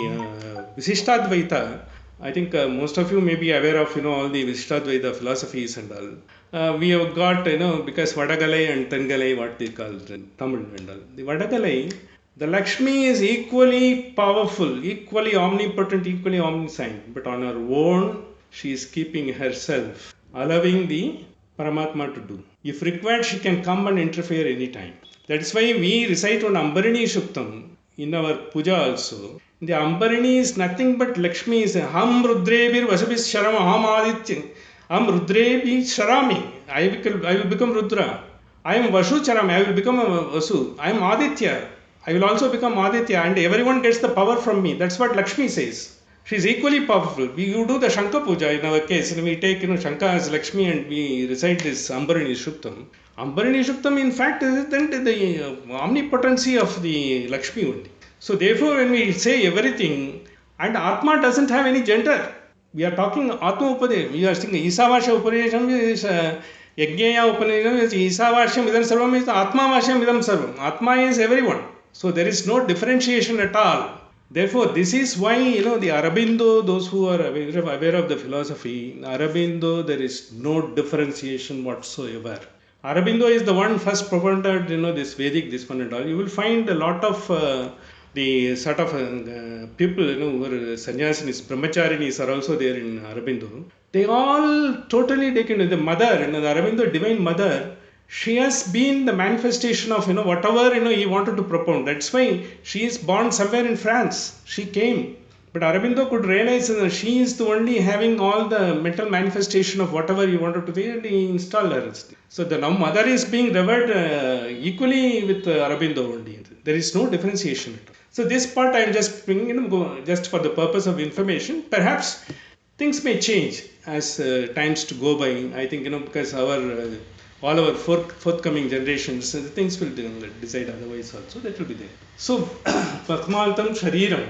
Visishtadvaita, I think most of you may be aware of all the Visishtadvaita philosophies and all. We have got because Vadagalai and Tengalai, what they call Tamil and all. The Vadagalai, the Lakshmi is equally powerful, equally omnipotent, equally omniscient. But on her own, she is keeping herself, allowing the Paramatma to do. If required, she can come and interfere anytime. That is why we recite on Ambarini Shuktam in our puja also. The Ambarini is nothing but Lakshmi is Ham Rudrebir Vasabis Sharam Aham Aditya. Ham Rudrebir Sharami. I will become Rudra. I am Vasu Charami. I will become a Vasu. I am Aditya. I will also become Aditya and everyone gets the power from me. That's what Lakshmi says. She is equally powerful. You do the Shankha Puja in our case. We take Shankha as Lakshmi and we recite this Ambarini Shuktam. Ambarini Shuktam in fact is the omnipotency of the Lakshmi only. So therefore when we say everything, and Atma doesn't have any gender. We are talking Atma Upadesham. We are saying Ishavasya Upanishad is Yajnaya Upanishad is Ishavasya Idam Sarvam is Atma Vashyam Idam Sarvam. Atma is everyone. So there is no differentiation at all. Therefore, this is why, the Aurobindo, those who are aware of the philosophy, Aurobindo, there is no differentiation whatsoever. Aurobindo is the one first proponent, this Vedic, this one and all. You will find a lot of the sort of people, who are sannyasis, brahmacharinis are also there in Aurobindo. They all totally taken the mother, the Aurobindo divine mother. She has been the manifestation of whatever he wanted to propound. That's why she is born somewhere in France. She came, but Aurobindo could realize that she is the only having all the mental manifestation of whatever he wanted to do, and he installed her. So the now mother is being revered equally with Aurobindo only. There is no differentiation. So this part I am just bringing just for the purpose of information. Perhaps things may change as times to go by. I think because all our forthcoming generations, things will decide otherwise also, that will be there. So, Patmaltam Shariram.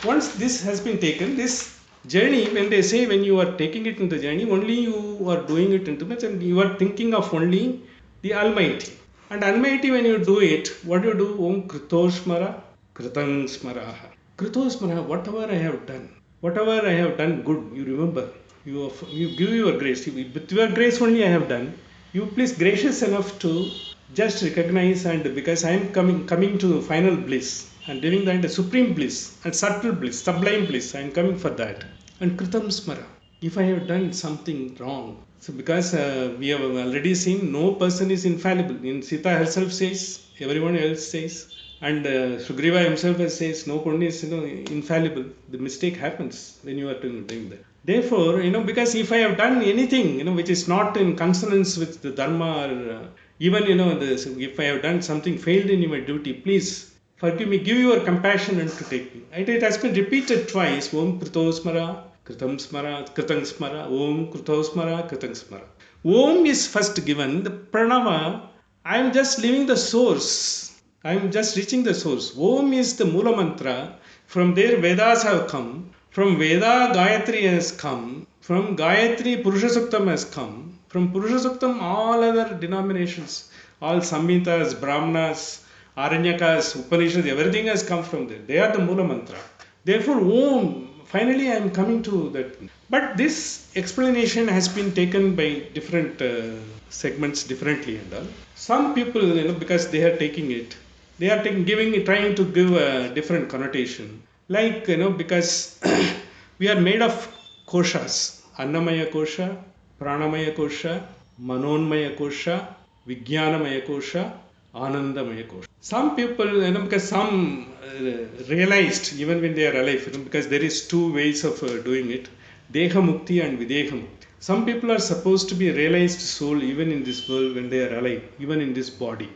Once this has been taken, this journey, when they say when you are taking it in the journey, only you are doing it into much and you are thinking of only the Almighty. And Almighty, when you do it, what do you do? Om Kritoshmara, Kritang Smaraha. Kritosmara, whatever I have done good, you remember. You give your grace. With your grace only I have done. You please gracious enough to just recognize, and because I am coming to final bliss and living that supreme bliss and subtle bliss, sublime bliss, I am coming for that. And Kritam Smara, if I have done something wrong, so because we have already seen no person is infallible. In Sita herself says, everyone else says, And Sugriva himself says, no Punya is infallible. The mistake happens when you are doing that. Therefore, because if I have done anything, which is not in consonance with the Dharma, or even, if I have done something failed in my duty, please forgive me, give your compassion and to take me. It has been repeated twice. Om Krutosmara, Kritam Smara, Kritang Smara, Om Krutosmara, Kritang Smara. Om is first given. The Pranava, I am just leaving the source. I am just reaching the source. Om is the Mula Mantra. From there Vedas have come. From Veda Gayatri has come. From Gayatri Purusha Suktam has come. From Purusha Suktam all other denominations, all Samhitas, Brahmanas, Aranyakas, Upanishads, everything has come from there. They are the Mula Mantra. Therefore Om, finally I am coming to that. But this explanation has been taken by different segments differently and all. Some people, because they are taking it, they are trying to give a different connotation. Like, because we are made of koshas. Annamaya kosha, pranamaya kosha, manonmaya kosha, vijnanamaya kosha, anandamaya kosha. Some people, because some realized even when they are alive, because there is two ways of doing it. Deha mukti and videha mukti. Some people are supposed to be realized soul even in this world when they are alive, even in this body.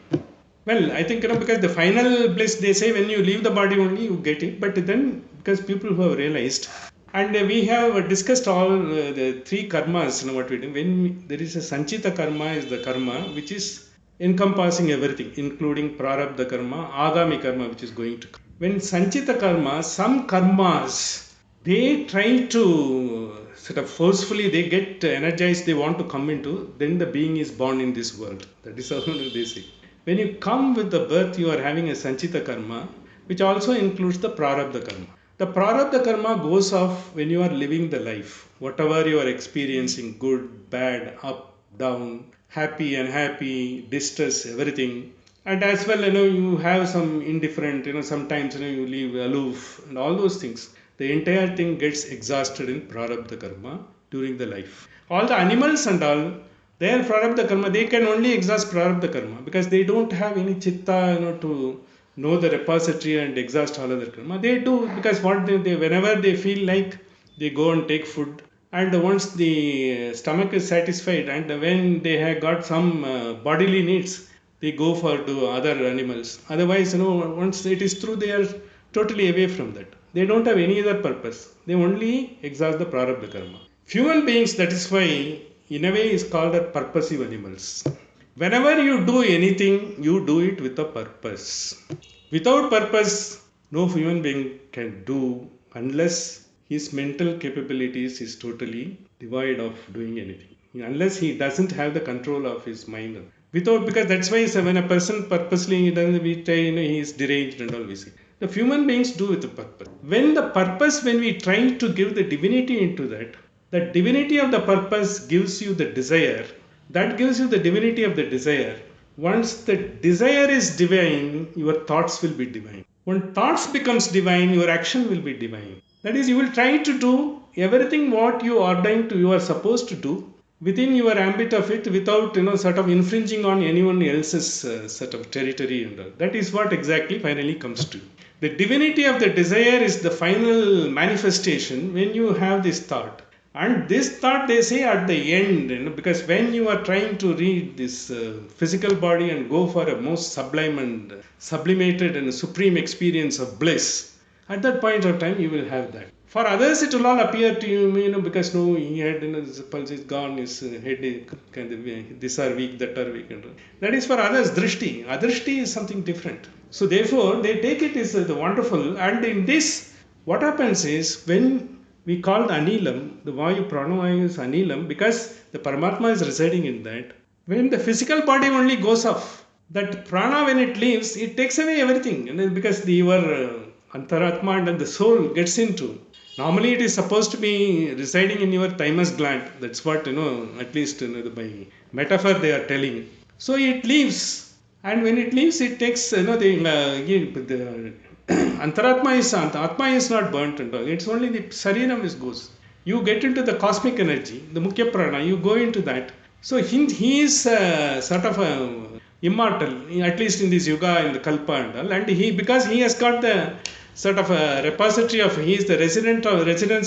Well, I think, because the final bliss, they say when you leave the body only you get it. But then, because people who have realized, and we have discussed all the three karmas, what we do. When there is a sanchita karma, is the karma which is encompassing everything, including prarabdha karma, agami karma, which is going to come. When sanchita karma, some karmas, they try to sort of forcefully, they get energized, they want to come into, then the being is born in this world. That is how they say. When you come with the birth, you are having a sanchita karma, which also includes the prarabdha karma. The prarabdha karma goes off when you are living the life. Whatever you are experiencing, good, bad, up, down, happy, unhappy, distress, everything. And as well, you have some indifferent, sometimes, you leave aloof and all those things. The entire thing gets exhausted in prarabdha karma during the life. All the animals and all, their prarabdha karma, they can only exhaust prarabdha karma because they don't have any chitta, to know the repository and exhaust all other karma. They do because whenever they feel like, they go and take food, and once the stomach is satisfied, and when they have got some bodily needs, they go for to other animals. Otherwise, once it is through, they are totally away from that. They don't have any other purpose. They only exhaust the prarabdha karma. Human beings, that is why, in a way, is called as purposive animals. Whenever you do anything, you do it with a purpose. Without purpose, no human being can do unless his mental capabilities is totally devoid of doing anything. Unless he doesn't have the control of his mind. Because that's why when a person purposely doesn't, we say, he is deranged and all we say. The human beings do with a purpose. When we try to give the divinity into that, the divinity of the purpose gives you the desire. That gives you the divinity of the desire. Once the desire is divine, your thoughts will be divine. When thoughts becomes divine, your action will be divine. That is, you will try to do everything what you are supposed to do within your ambit of it, without sort of infringing on anyone else's sort of territory and all. That is what exactly finally comes to. The divinity of the desire is the final manifestation when you have this thought. And this thought, they say, at the end, because when you are trying to read this physical body and go for a most sublime and sublimated and supreme experience of bliss, at that point of time you will have that. For others, it will all appear to you, because he had, his pulse is gone, his head is kind of, this are weak, that are weak. That is for others, drishti. Adrishti is something different. So therefore, they take it as the wonderful. And in this, what happens is, when we call the anilam, the vayu, pranavayu is anilam, because the Paramatma is residing in that. When the physical body only goes off, that prana, when it leaves, it takes away everything. And because your antaratma and the soul gets into. Normally it is supposed to be residing in your thymus gland. That's what, at least by metaphor they are telling. So it leaves. And when it leaves, it takes, the antaratma atma is not burnt and all. It's only the sariram which goes. You get into the cosmic energy, the mukhya prana, you go into that. So he is sort of immortal, at least in this yuga, in the kalpa and all. And he, because he has got the sort of a repository of, he is the residence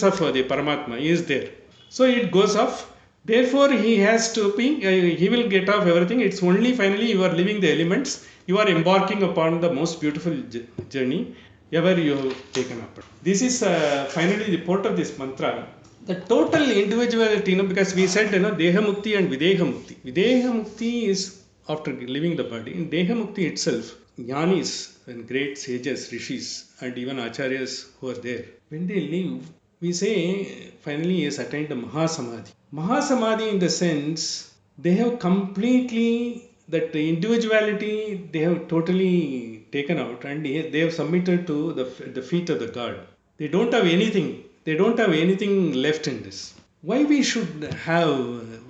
of the Paramatma, he is there. So it goes off. Therefore, he has to be, he will get off everything. It's only finally you are leaving the elements, you are embarking upon the most beautiful journey ever you have taken up. This is finally the port of this mantra. The total individuality, because we said, Deha Mukti and Videha Mukti. Videha Mukti is after leaving the body. In Deha Mukti itself, Jnanis and great sages, rishis, and even acharyas who are there, when they leave, we say finally he has attained the Mahasamadhi. Mahasamadhi in the sense, they have completely, that individuality, they have totally taken out and they have submitted to the feet of the God. They don't have anything. They don't have anything left in this. Why we should have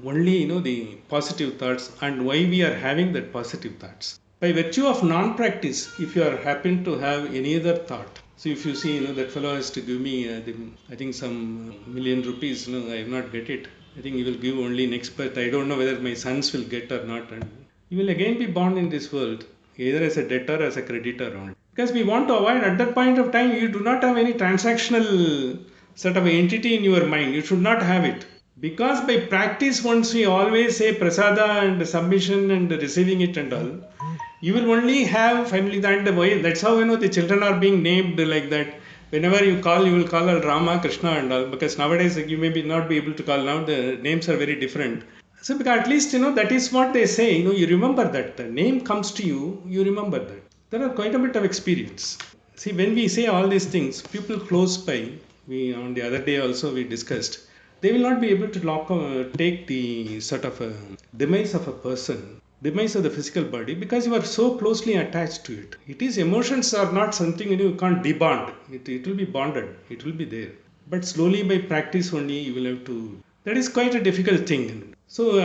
only the positive thoughts, and why we are having that positive thoughts? By virtue of non-practice, if you are happen to have any other thought. So if you see, that fellow has to give me, I think some million rupees. I have not get it. I think he will give only next birth. I don't know whether my sons will get or not. And you will again be born in this world, either as a debtor or as a creditor only. Because we want to avoid, at that point of time, you do not have any transactional sort of entity in your mind. You should not have it. Because by practice, once we always say prasada and submission and receiving it and all, you will only have finally that way. That's how the children are being named like that. Whenever you call, you will call Rama, Krishna and all. Because nowadays you may not be able to call now. The names are very different. So because at least that is what they say. You remember that the name comes to you. You remember that. There are quite a bit of experience. See, when we say all these things, people close by. We on the other day also we discussed. They will not be able to take the sort of demise of a person, demise of the physical body, because you are so closely attached to it. It is, emotions are not something you can't debond. It will be bonded. It will be there. But slowly by practice only you will have to. That is quite a difficult thing. So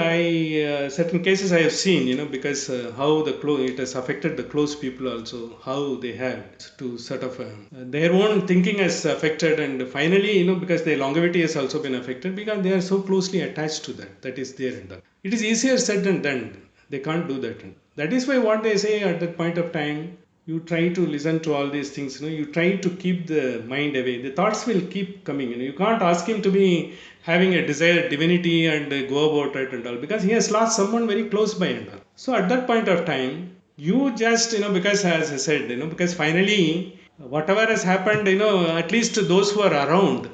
certain cases I have seen, because how it has affected the close people also, how they have to sort of their own thinking has affected, and finally, because their longevity has also been affected because they are so closely attached to that. That is there and that. It is easier said than done. They can't do that. That is why what they say at that point of time, you try to listen to all these things, you try to keep the mind away. The thoughts will keep coming. You can't ask him to be having a desired divinity and go about it and all, because he has lost someone very close by and all. So at that point of time, you just, because as I said, because finally, whatever has happened, at least those who are around,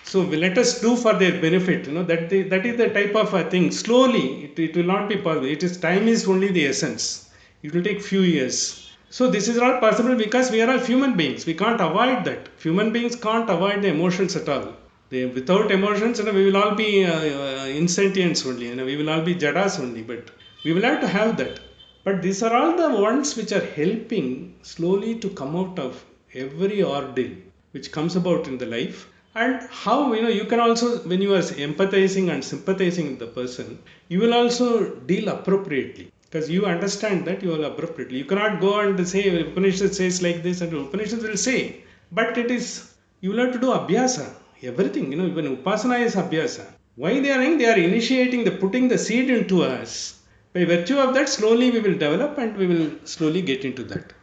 so let us do for their benefit, that is the type of a thing. Slowly, it will not be possible. Time is only the essence. It will take few years. So this is not possible because we are all human beings. We can't avoid that. Human beings can't avoid the emotions at all. Without emotions, we will all be insentients only. We will all be jadas only. But we will have to have that. But these are all the ones which are helping slowly to come out of every ordeal which comes about in the life. And how, you can also, when you are empathizing and sympathizing with the person, you will also deal appropriately. Because you understand that you will appropriately. You cannot go and say, Upanishad says like this, and Upanishad will say. But it is, you will have to do abhyasa. Everything, even upasana is abhyasa. Why they are doing? They are initiating, putting the seed into us. By virtue of that, slowly we will develop and we will slowly get into that.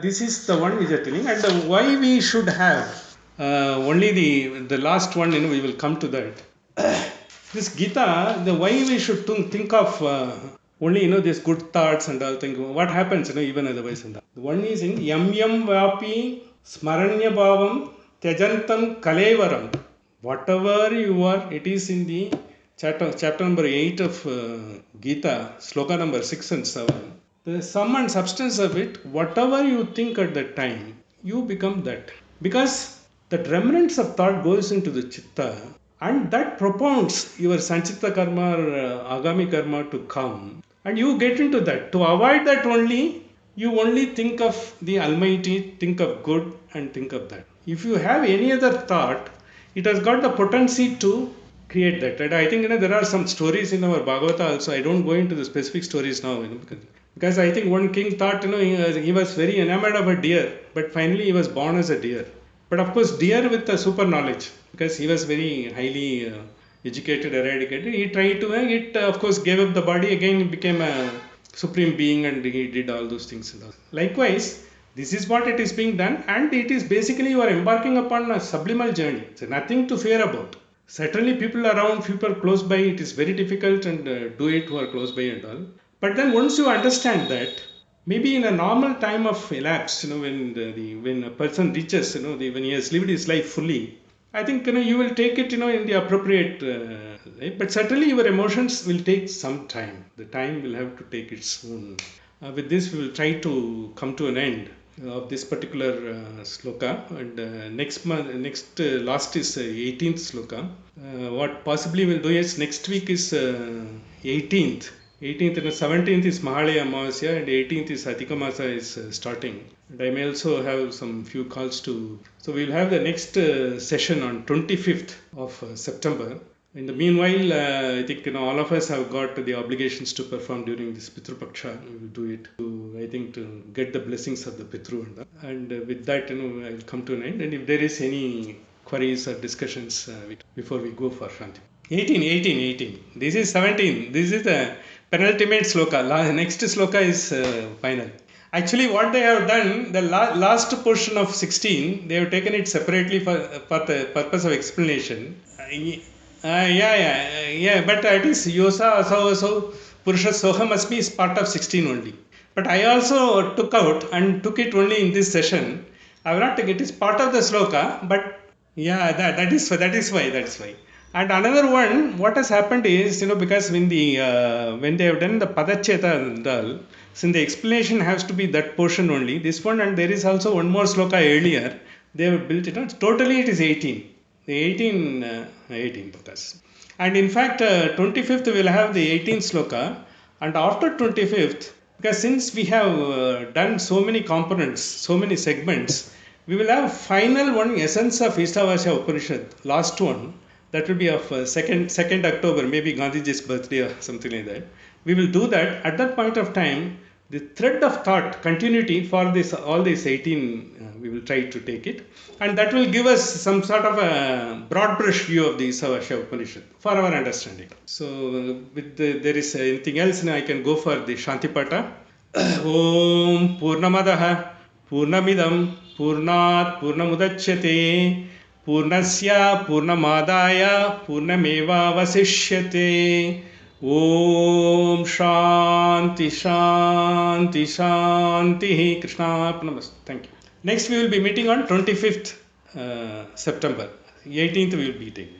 This is the one which are telling. And why we should have, only the last one, we will come to that. This Gita, the why we should think of only, these good thoughts and all things. What happens, even otherwise. One is in Yam Yam Vapi Smaranya Bhavam Tyajantam Kalevaram. Whatever you are, it is in the chapter number 8 of Gita, sloka number 6 and 7. The sum and substance of it, whatever you think at that time, you become that. Because that remnants of thought goes into the chitta, and that propounds your sanchita karma or agami karma to come. And you get into that. To avoid that only, you only think of the Almighty, think of good and think of that. If you have any other thought, it has got the potency to create that. And I think there are some stories in our Bhagavata also. I don't go into the specific stories now, because I think one king thought, he was very enamored of a deer, but finally he was born as a deer. But of course, deer with a super knowledge, because he was very highly educated, eradicated. He tried to, it of course gave up the body, again became a Supreme Being, and he did all those things. And all. Likewise, this is what it is being done, and it is basically you are embarking upon a subliminal journey. So nothing to fear about. Certainly, people around, people close by, it is very difficult and do it who are close by and all. But then once you understand that, maybe in a normal time of elapse, when a person reaches, when he has lived his life fully, I think you will take it, in the appropriate. But certainly your emotions will take some time. The time will have to take its own. With this, we will try to come to an end of this particular sloka, and last is 18th sloka. What possibly we'll do is next week is 18th. 18th and 17th is Mahalaya Amavasya, and 18th is Adhikamasa is starting. And I may also have some few calls to. So we'll have the next session on 25th of September. In the meanwhile, I think all of us have got the obligations to perform during this Pitru Paksha. We will do it to get the blessings of the Pitru. And with that, I'll come to an end. And if there is any queries or discussions before we go for Shanti. 18. This is 17. This is the penultimate sloka. Next sloka is final. Actually, what they have done, the last portion of 16, they have taken it separately for the purpose of explanation. But it is Yosa Aso Purusha Soham Asmi is part of 16 only. But I also took it only in this session. I will not take it is part of the sloka, but that is why. And another one, what has happened is, because when they have done the Padacheta and all, since the explanation has to be that portion only, this one, and there is also one more sloka earlier, they have built it on. Totally it is 18. The 18 slokas. And in fact, 25th we will have the 18th sloka, and after 25th, because since we have done so many components, so many segments, we will have final one, essence of Ishavasya Upanishad, last one. That will be of 2nd October, maybe Gandhiji's birthday or something like that. We will do that. At that point of time, the thread of thought, continuity for all these 18, we will try to take it. And that will give us some sort of a broad brush view of the Ishavasya Upanishad for our understanding. So, there is anything else, I can go for the Shantipata. Om Purnamadaha Purnamidam Purnat Purnamudachyate Purnasya Purnamadaya Purnameva Vasishyate. Om Shanti Shanti Shanti. Krishna Arpanamastu. Thank you. Next we will be meeting on 25th September. 18th we will be taking.